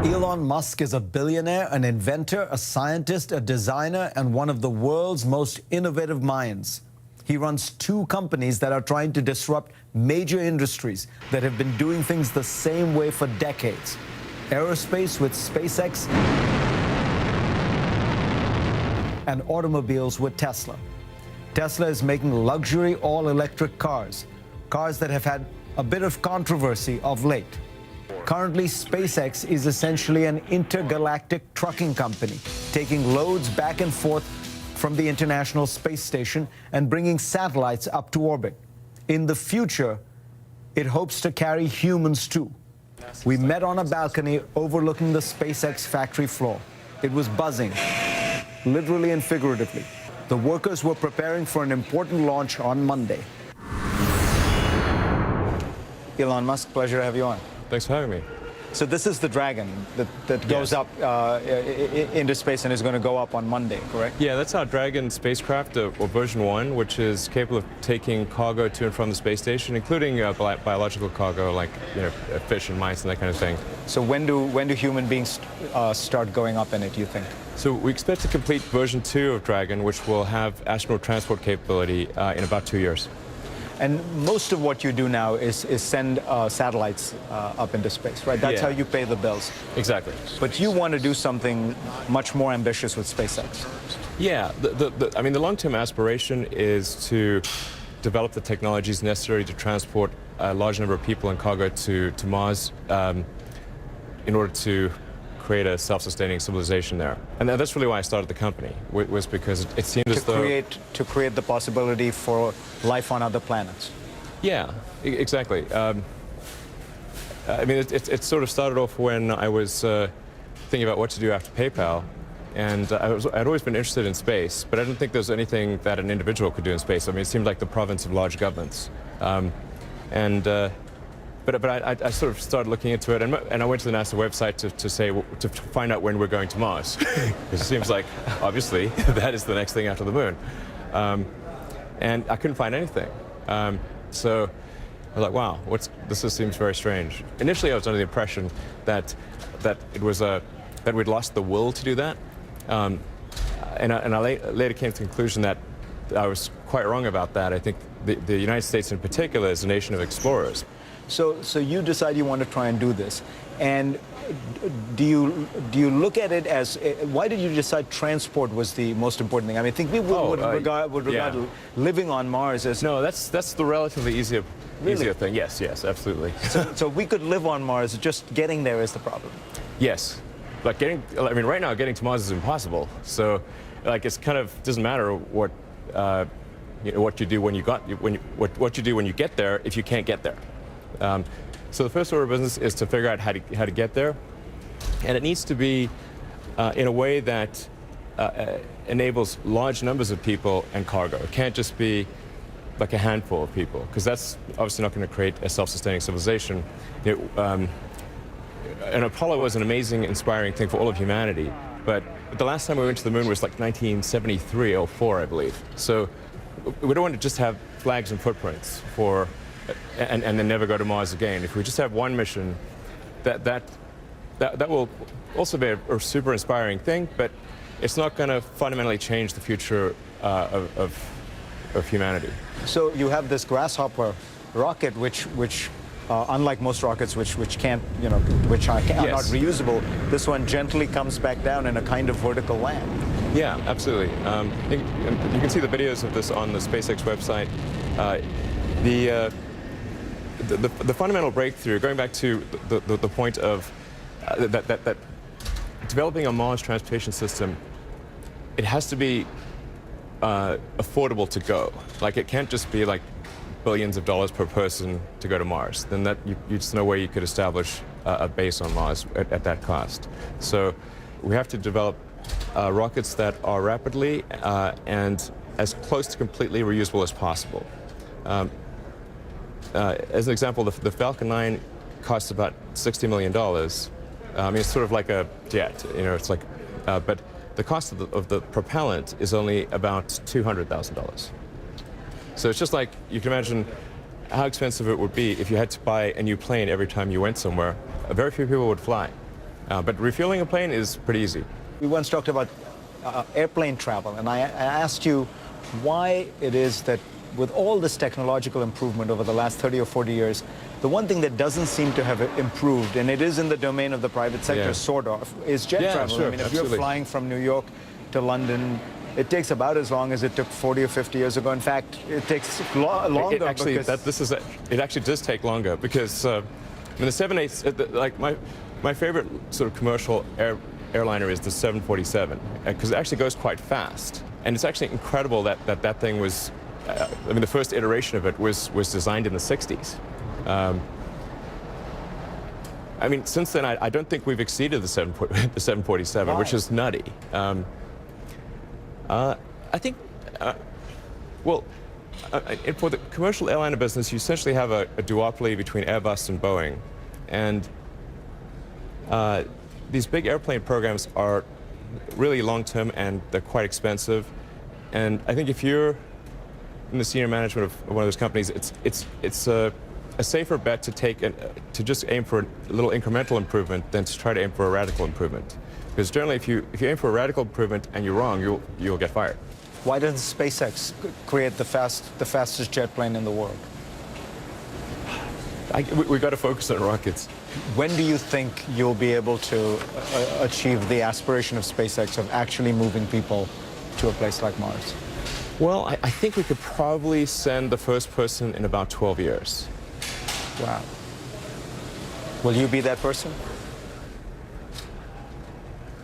Elon Musk is a billionaire, an inventor, a scientist, a designer, and one of the world's most innovative minds. He runs two companies that are trying to disrupt major industries that have been doing things the same way for decades. Aerospace with SpaceX and automobiles with Tesla. Tesla is making luxury all-electric cars, cars that have had a bit of controversy of late. Currently, SpaceX is essentially an intergalactic trucking company, taking loads back and forth from the International Space Station and bringing satellites up to orbit. In the future, it hopes to carry humans too. We met on a balcony overlooking the SpaceX factory floor. It was buzzing, literally and figuratively. The workers were preparing for an important launch on Monday. Elon Musk, pleasure to have you on. Thanks for having me. So this is the Dragon that goes up into space and is going to go up on Monday, correct? Yeah, that's our Dragon spacecraft, or version 1, which is capable of taking cargo to and from the space station, including biological cargo like fish and mice and that kind of thing. So when do human beings start going up in it, you think? So we expect to complete version 2 of Dragon, which will have astronaut transport capability in about 2 years. And most of what you do now is send satellites up into space, right? That's how you pay the bills. Exactly. But you want to do something much more ambitious with SpaceX. Yeah, I mean, the long-term aspiration is to develop the technologies necessary to transport a large number of people and cargo to Mars in order to create a self-sustaining civilization there. And that's really why I started the company, was because it seemed as though... To create the possibility for life on other planets. Yeah, exactly. I mean, it sort of started off when I was thinking about what to do after PayPal. And I'd always been interested in space, but I didn't think there was anything that an individual could do in space. I mean, it seemed like the province of large governments. But I sort of started looking into it, and I went to the NASA website to find out when we're going to Mars, because it seems like obviously that is the next thing after the moon, and I couldn't find anything. So I was like, wow, this just seems very strange. Initially, I was under the impression that it was that we'd lost the will to do that, and I later came to the conclusion that I was quite wrong about that. I think the United States in particular is a nation of explorers. So you decide you want to try and do this, and do you look at it as why did you decide transport was the most important thing? I mean, I think people would regard living on Mars as that's the relatively easier thing. Yes, absolutely. So we could live on Mars. Just getting there is the problem. Yes, like I mean, right now getting to Mars is impossible. So, like, it's kind of doesn't matter what what you do when what you do when you get there if you can't get there. So the first order of business is to figure out how to get there, and it needs to be in a way that enables large numbers of people and cargo. It can't just be like a handful of people, because that's obviously not going to create a self-sustaining civilization. And Apollo was an amazing, inspiring thing for all of humanity, but the last time we went to the moon was like 1973 or 4, I believe. So we don't want to just have flags and footprints and then never go to Mars again. If we just have one mission, that will also be a super inspiring thing, but it's not going to fundamentally change the future of humanity. So you have this Grasshopper rocket, which unlike most rockets, which can't, which are not reusable, this one gently comes back down in a kind of vertical land. Yeah, absolutely. You can see the videos of this on the SpaceX website. The fundamental breakthrough, going back to the point of that developing a Mars transportation system, it has to be affordable to go. Like, it can't just be like billions of dollars per person to go to Mars. Then you just no way you could establish a base on Mars at that cost. So we have to develop rockets that are rapidly and as close to completely reusable as possible. As an example, the Falcon 9 costs about $60 million. I mean, it's sort of like a jet, it's like, but the cost of the propellant is only about $200,000. So it's just like, you can imagine how expensive it would be if you had to buy a new plane every time you went somewhere. Very few people would fly. But refueling a plane is pretty easy. We once talked about airplane travel, and I asked you why it is that with all this technological improvement over the last 30 or 40 years, the one thing that doesn't seem to have improved, and it is in the domain of the private sector, sort of, is jet travel. Sure, I mean, if absolutely. you're flying from New York to London, it takes about as long as it took 40 or 50 years ago. In fact, it takes longer. It actually, because it actually does take longer because I mean, the 787, like my favorite sort of commercial airliner is the 747 because it actually goes quite fast, and it's actually incredible that thing was. I mean, the first iteration of it was designed in the 60s. I mean, since then, I don't think we've exceeded the 747, Why? which is nutty. I think, well, for the commercial airliner business, you essentially have a duopoly between Airbus and Boeing. And these big airplane programs are really long-term, and they're quite expensive. And I think if you're in the senior management of one of those companies, it's a safer bet to just aim for a little incremental improvement than to try to aim for a radical improvement. Because generally, if you aim for a radical improvement and you're wrong, you'll get fired. why doesn't SpaceX create the fastest jet plane in the world? We got to focus on rockets. When do you think you'll be able to achieve the aspiration of SpaceX of actually moving people to a place like Mars? Well, I think we could probably send the first person in about 12 years. Wow. Will you be that person?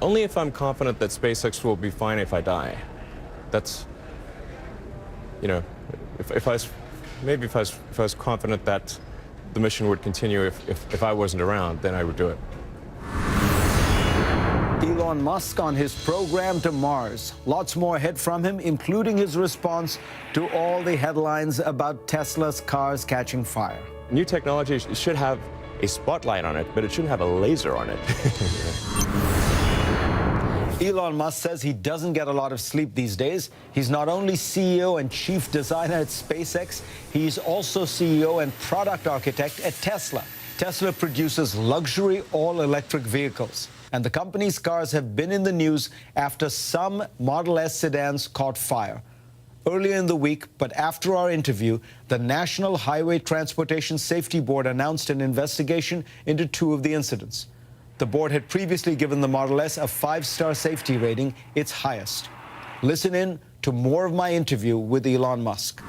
Only if I'm confident that SpaceX will be fine if I die. That's, you know, if I was confident that the mission would continue if I wasn't around, then I would do it. Elon Musk on his program to Mars. Lots more ahead from him, including his response to all the headlines about Tesla's cars catching fire. New technology should have a spotlight on it, but it shouldn't have a laser on it. Elon Musk says he doesn't get a lot of sleep these days. He's not only CEO and chief designer at SpaceX, he's also CEO and product architect at Tesla. Tesla produces luxury all-electric vehicles, and the company's cars have been in the news after some Model S sedans caught fire. Earlier in the week, but after our interview, the National Highway Transportation Safety Board announced an investigation into two of the incidents. The board had previously given the Model S a 5-star safety rating, its highest. Listen in to more of my interview with Elon Musk.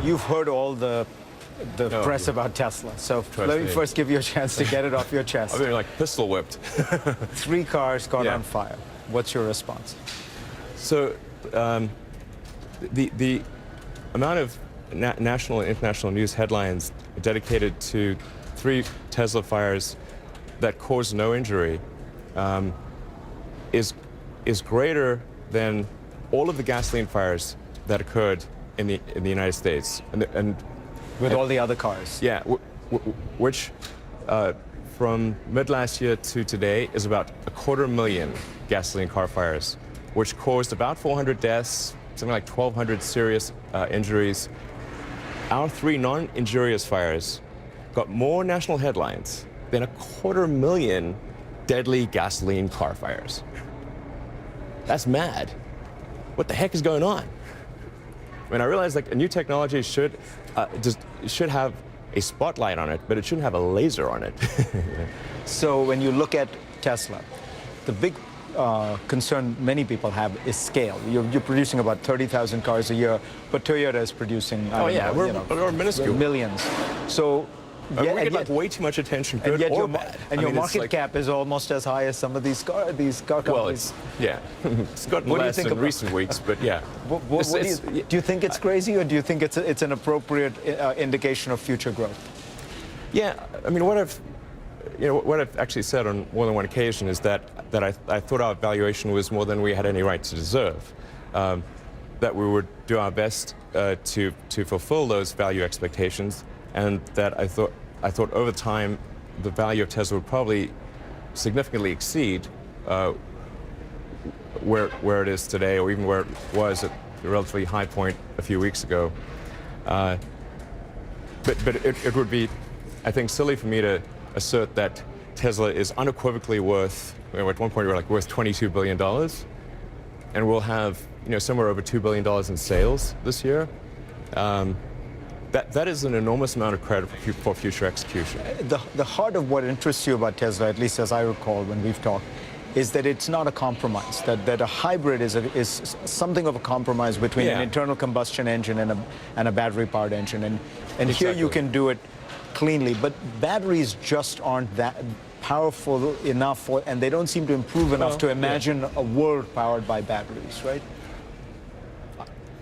You've heard all the press about Tesla, so let me first give you a chance to get it off your chest. I've been like pistol whipped. 3 cars caught on fire. What's your response? So the amount of national and international news headlines dedicated to 3 Tesla fires that caused no injury is greater than all of the gasoline fires that occurred in the United States, and with all the other cars. Yeah, which from mid last year to today is about 250,000 gasoline car fires, which caused about 400 deaths, something like 1,200 serious injuries. Our 3 non-injurious fires got more national headlines than 250,000 deadly gasoline car fires. That's mad. What the heck is going on? I mean, I realize like a new technology should have a spotlight on it, but it shouldn't have a laser on it. So when you look at Tesla, the big concern many people have is scale. You're producing about 30,000 cars a year, but Toyota is producing, we're minuscule. Millions. So we get like way too much attention, good or bad. And your market cap is almost as high as some of these car companies. Well, it's gotten less in recent weeks, but yeah. Do you think it's crazy, or do you think it's an appropriate indication of future growth? Yeah, I mean, what I've actually said on more than one occasion is that I thought our valuation was more than we had any right to deserve. That we would do our best to fulfill those value expectations, and that I thought over time the value of Tesla would probably significantly exceed where it is today, or even where it was at the relatively high point a few weeks ago. But it would be, I think, silly for me to assert that Tesla is unequivocally worth, at one point we were like worth $22 billion, and we'll have somewhere over $2 billion in sales this year. That is an enormous amount of credit for future execution. The heart of what interests you about Tesla, at least as I recall when we've talked, is that it's not a compromise, that a hybrid is something of a compromise between an internal combustion engine and a battery-powered engine. And Exactly. Here you can do it cleanly, but batteries just aren't that powerful enough, and they don't seem to improve enough to imagine a world powered by batteries, right?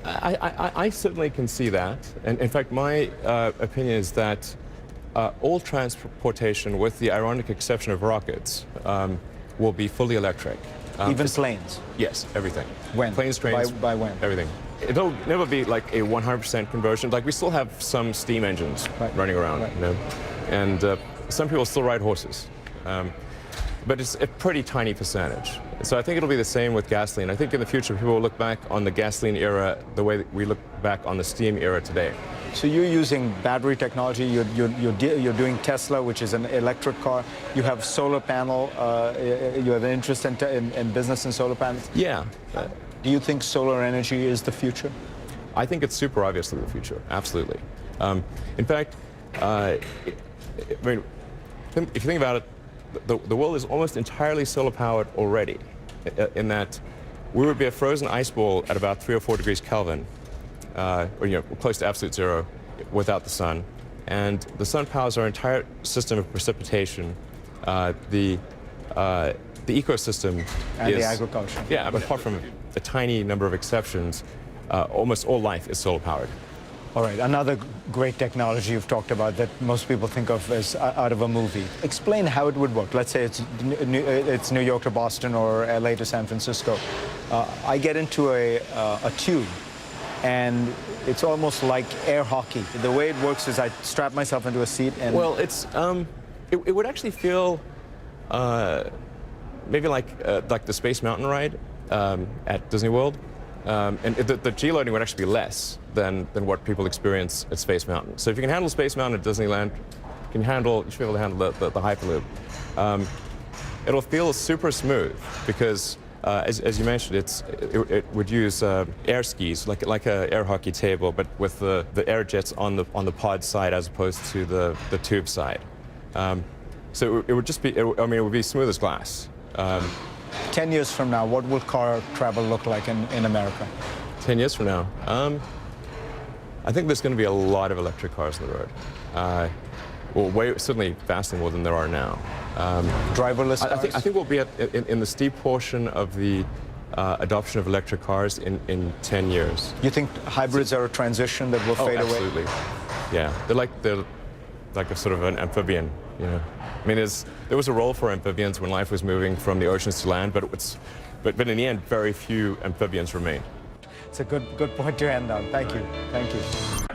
I certainly can see that. And in fact, my opinion is that all transportation, with the ironic exception of rockets, will be fully electric. Even planes? Yes, everything. When? Planes, trains. By when? Everything. It'll never be like a 100% conversion. Like, we still have some steam engines running around, and some people still ride horses. But it's a pretty tiny percentage. So I think it'll be the same with gasoline. I think in the future people will look back on the gasoline era the way that we look back on the steam era today. So you're using battery technology. You're doing Tesla, which is an electric car. You have solar panel. You have an interest in business in solar panels. Yeah. Do you think solar energy is the future? I think it's super obviously the future. Absolutely. In fact, I mean, if you think about it, the world is almost entirely solar powered already, in that we would be a frozen ice ball at about 3 or 4 degrees Kelvin, or close to absolute zero, without the sun. And the sun powers our entire system of precipitation. The ecosystem and is, the agriculture. Yeah, but apart from a tiny number of exceptions, almost all life is solar powered. All right, another great technology you've talked about that most people think of as out of a movie. Explain how it would work. Let's say it's New York to Boston or LA to San Francisco. I get into a tube, and it's almost like air hockey. The way it works is I strap myself into a seat and... Well, it's it would actually feel maybe like the Space Mountain ride at Disney World. And the G-loading would actually be less than what people experience at Space Mountain. So if you can handle Space Mountain at Disneyland, you should be able to handle the Hyperloop. It'll feel super smooth because, as you mentioned, it would use air skis, like a air hockey table, but with the air jets on the pod side as opposed to the tube side. So it would just be, it would be smooth as glass. 10 years from now, what will car travel look like in America? 10 years from now? I think there's going to be a lot of electric cars on the road. Well, certainly vastly more than there are now. Driverless cars? I think we'll be in the steep portion of the adoption of electric cars in 10 years. You think hybrids are a transition that will fade away? Absolutely. Yeah, they're like a sort of an amphibian, I mean, there was a role for amphibians when life was moving from the oceans to land, but in the end, very few amphibians remained. It's a good point to end on. Thank you. Thank you.